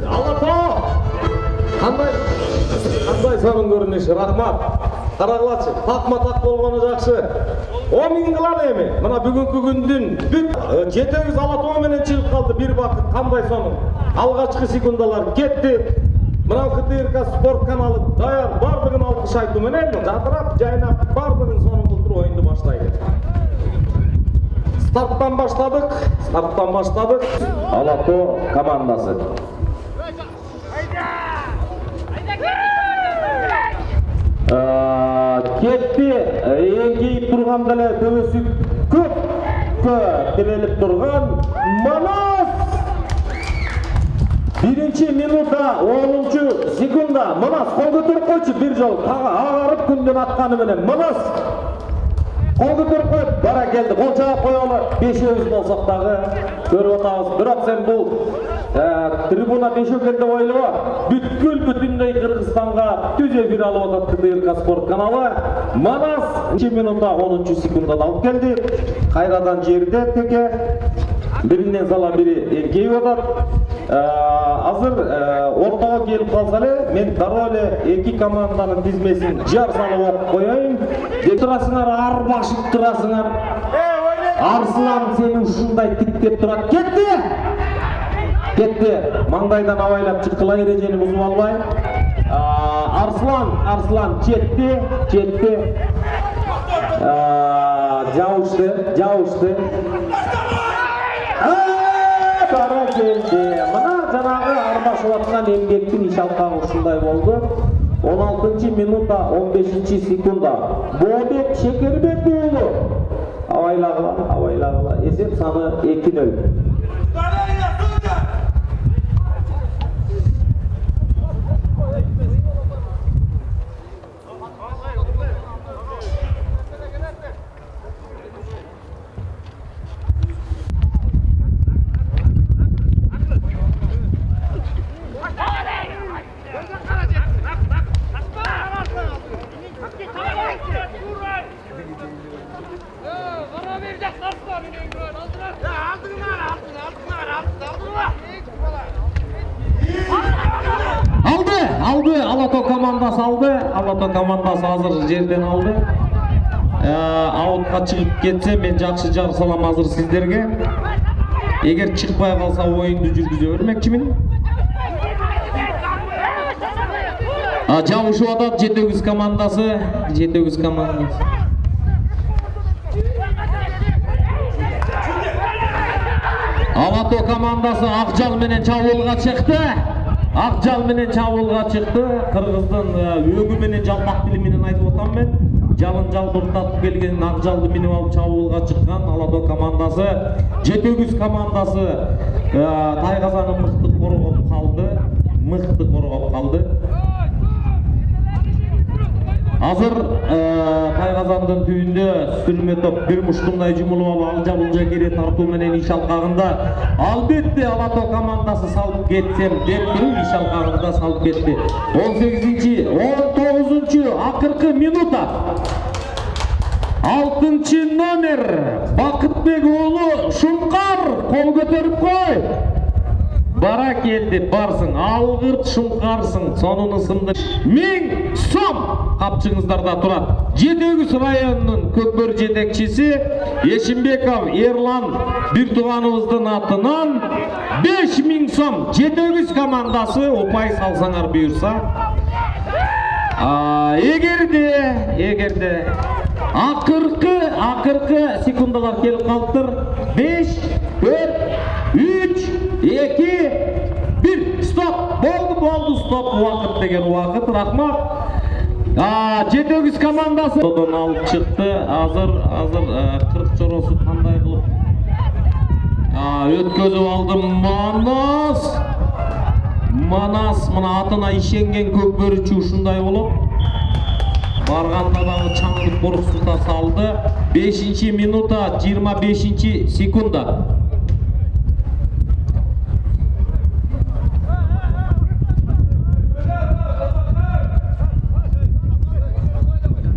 Алатау! Қандай соның көрінеші, рахмат. Қарағылатшы, тақма-тақ болғаны жақшы. 10 000 қылан еме. Мына бүгінгі күндін бүт 700 Алатау менен шығып қалды бір бақыт. Қандай соның? Алғашқы секундалар кетті. Мына КТРК спорт каналы даяр бардығын алқыш айту менен жатырап, жайнап бардығын соның бұлтыр ойынды баштайды. Старттан баштадық. Алатау командасы. Кетті, еңгейіп тұрған дәлі төбесі көп тіреліп тұрған Манас! 1-ші минута 10-ші секунда Манас қол көтеріп қойшы бір жол ағарып күнден атқаны менен Манас қол көтеріп қойып бара келді қол жағап қойалы 5-өз болсақтағы көріп отағыз бірақ сен бұл трибуна 5-өкенде ойлығы бүткіл бүтіндей Қырғызстанға түз эфир алып отады КТРК спорт каналы Манас 2 минута 10-ші секундада алып келді қайрадан жерде теке бірінен сала бірі еңкейіп отады Азыр ортаға келіп қалсалы, мен дароле екі команданың дизмесін жар салып оқып қойайын. Тұрасыңар, арбашып тұрасыңар. Арсылан сені ұшындай тіктеп тұрады. Кетті. Маңдайдан авайлап шыққыла ережені бұзып албай. Арсылан жетті. Жауышты. Бара келді. Мына жаңағы арбашып атқан еңбектің ишалқағы ұшындай болды. 16-ші минута 15-ші секунда. Бобек Шекербек ұлы. Авайлағыла. Есеп саны 2-0. Алатау командасы азыр жерден алды. Аутқа шығып кетсе, мен жақсы жар салам азыр сіздерге. Егер шықпай қалса, ойынды жүргізе өрмекшімін. Жауышы отады жетөгіз командасы. Алатау командасы Ақжал менен чабуылға шықты. Қырғыздың өгі менен жалпақ тілі менен айтып отам мен. Жалын бұртатып келген Ақжалды менен алып чабуылға шыққан Алатау командасы. Жетөгіз командасы Тайқазаны мықты қорғап қалды. Азыр Тайқазандың түйінде сүрме топ бір мұшқындай жұмылып алып алжа-бұлжа кере тарту менен ишалқағында. Албетте Алатау командасы салып кетсем деп тұрып ишалқағында салып кетті. 19-ші ақырқы минута. 6-ші номер Бақытбек ұлы Шұңқар қол көтеріп қой. Бара келді, барсың, алғырт шұңқарсың, сонын ысымды 1000 сом қапшыңыздарда тұрады. Жетөгіз районының көкбөр жетекшісі Ешімбеков Ерлан Біртуғанымыздың атынан 5000 сом. Жетөгіз командасы ұпай салсаңар бұйырса. Егерде ақырқы секундалар келіп қалыптыр. 5, 4, 3, 2, 1, стоп, болды, стоп, уақыт деген уақыт, рахмат. Жетөгіз командасы одан алып шықты, азыр 40 жоросы қандай қылып өткізіп алды. Манас мына атына ишенген көкбөрүчү ушундай болуп барганда дагы чаңдык борсута салды. 5-ші минута 25-ші секунда.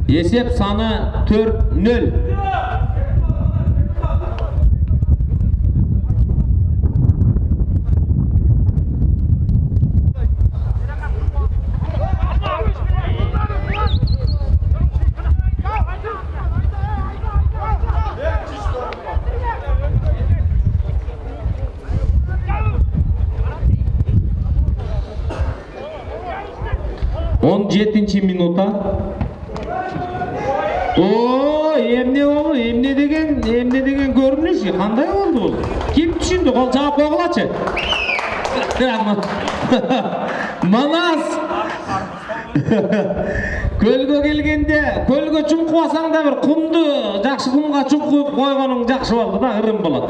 Есеп саны 4-0. 17-минутта. Эмне деген көрүнүш, кандай болду бул? Ким түшүндү? Кол чаап койгулачы. Манас. Көлгө келгенде, көлгө чуңкубасаң да бир кумду, жакшы кумга чуңкуп койгонуң жакшы болду да, ырым болот.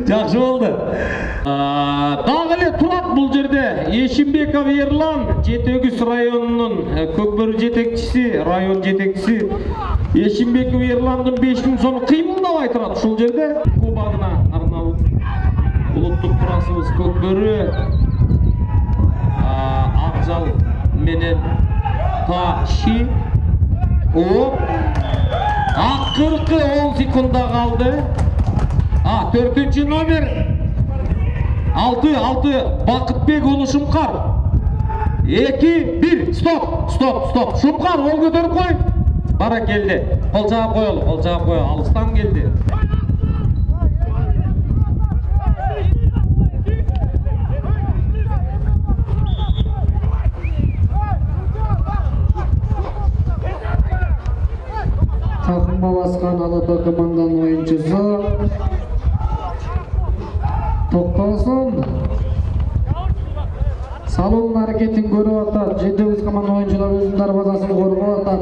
Жакшы болду. Дагы эле турат бул жерде Эшимбеков Ерлан, Жетегүз районунун көкбөрү жетекчиси, район жетекчиси Эшимбеков Ерландын 5000 сом кыймылдабай турат ушул жерде. Кубагына арналып улуттук турасыбыз көкбөрү Акжал менен Таши акыркы 10 секундда калды. 4-чү номер 6 Бакытбек уулу Шумкар. 2-1 стоп. Шумкар ол көтөрүп кой. Бара келди. Кол чаап коелу, алыстан келди. Takımma баскан Алата команданын оюнчусу токтосун. Салуунун аракетин көрүп атат. Жетегүз команда оюнчулары өзүнүн дарбазасын коргоп атат.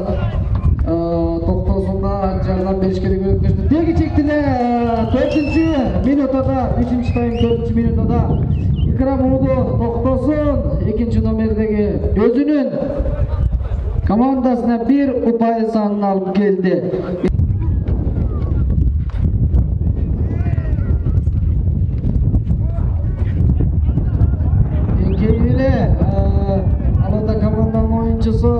Токтосунга жардам бериш керек өткөздү. Деги чектиле 4-минутада, 3-тайм 4-минутада Икрам уулу Токтосун 2 номердеги өзүнүн командасына 1 ұпай санын алып келді. Кейлі Алата команданын ойынчысы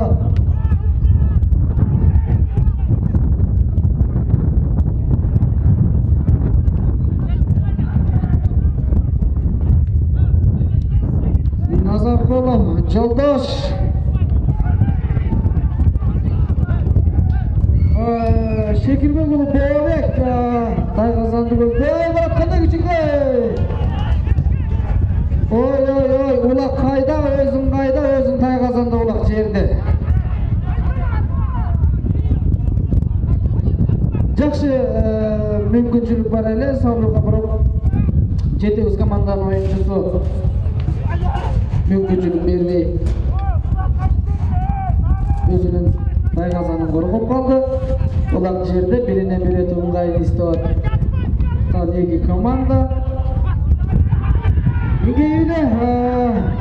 Назаркулов Жолдош Şekilme bunu Boğabek tay kazandı gözde baratqanda küçükde oy ulak kayda özün tay kazandı ulak жерде жақсы мүмкүнчүлүк бар эле Сабырга бирок Жетегүз команданын оюнчусу мүмкүнчүлүк бербей өзүнүн тайгазанын коргоп калды. Улак жерде бирине-бири ыңгайын издеп аткан эки команда. Игейине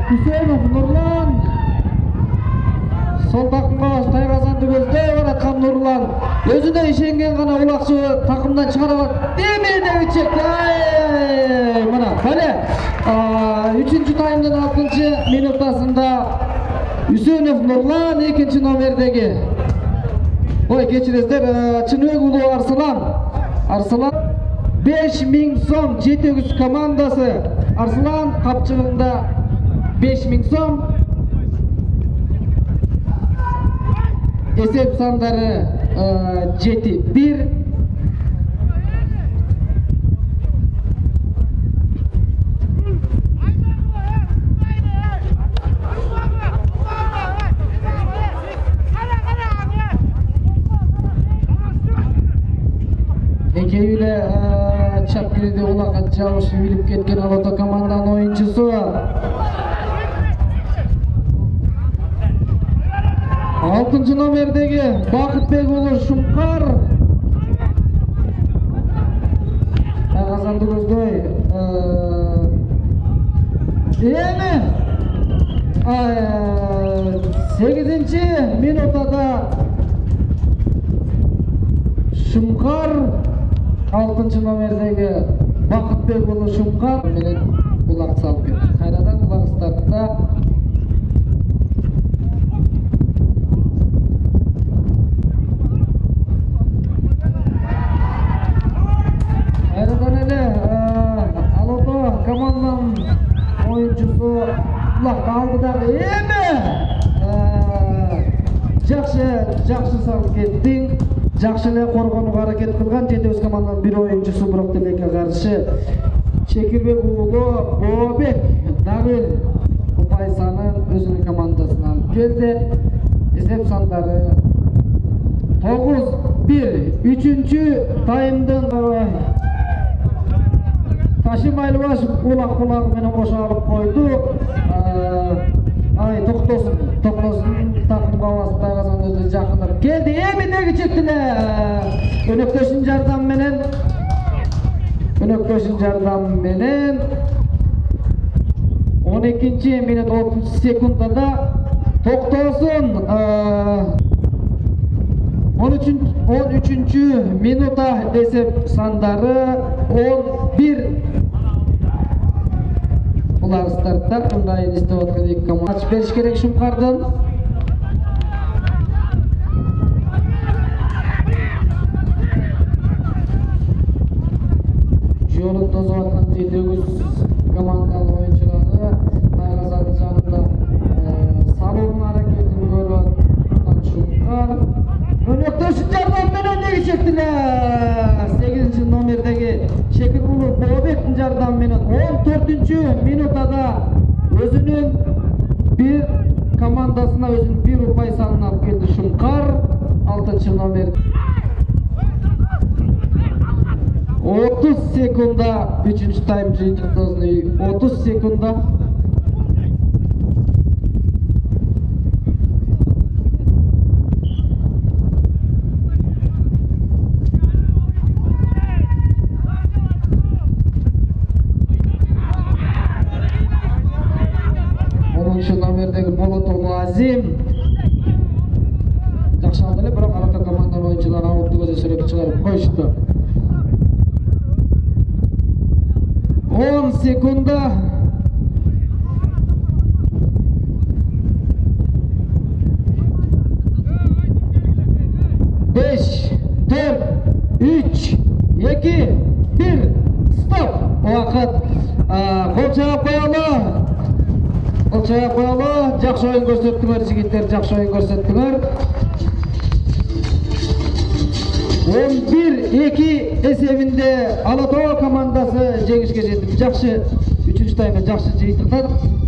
Үсөнов Нурлан сол такымга тайгазанды көздөй бараткан Нурлан өзүнө ишенген гана улакчы такымдан чыгарып демедеги чекти. Мына кале 3-чү таймдын 6-минутасында Үсөнов Нурлан 2 номердеги ой кечиресиздер Чынбек уулу Арсылан 5000 сом Жетегүз командасы Арсылан капчыгында 5000 сом эсеп сандары 7-1 Ekeyüyle Çapkiri'de ulaka Çavuş'u bilip ketken Alata komandanın oyuncusu 6 nomerdeki Bakıtbek уулу Шумкар kazandı gözдөй эми 8-ci minutada Шумкар 6 номердеги Bakıtbek уулу Шумкар менен улак салып кетти. Кайрадан улак стартта кайрадан эле Алата команданын оюнчусу улак алды дагы эми жакшы салып кеттиң. Жақсы эле коргонууга аракет кылган Жетегүз команданын бир оюнчусу бирок тилекке каршы Шекирбек уулу Бообек дагы Байсанын өзүнүн командасына алып келди. Эсеп сандары 9-1. 3-чү таймдын Ташимайлыбаш улак кулагы менен кошо алып койду. Ай токтосун такымга басып Байгазан өзү жакынап келди. Эми деги чектиле өнөктөшүн жардам менен 12-чи минут 30 секундада токтосун 13-чү минута эсеп сандары 11. Улар стартта ыңгайын издеп аткан эки команда ачып бериш керек Шумкардын. Жолун тосуп аткан 7 командалык оюнчулары Байгазандын жанында салуунун аракетин көрүп аткан Шумкар. Өнөктөшүн жардам менен деги чектиле 8-чи номердеги Шекирулу Бообектин жардам менен 14-чү минутада өзүнүн бир командасына өзүнүн бир упай санын алып келди Шумкар. 6-чы номер 30 секунда 3-чү тайм жыйынтыктоосун 30 секунда. Номердеги Болотогу Азим жакшы алды эле, бирок арата команданын оюнчулары аутты көзөсүрөп чыгарып коюшту. 10 секунда. Beş, 4, 3, 2, 1, stop. Убакыт кол чаап коелу. Жакшы оюн көрсөттүңөр жигиттер, жакшы оюн көрсөттүңөр. 11-2 эсебинде Ала Тоо командасы жеңишке жетип, жакшы 3-чү таймда жакшы жыйынтыктадык.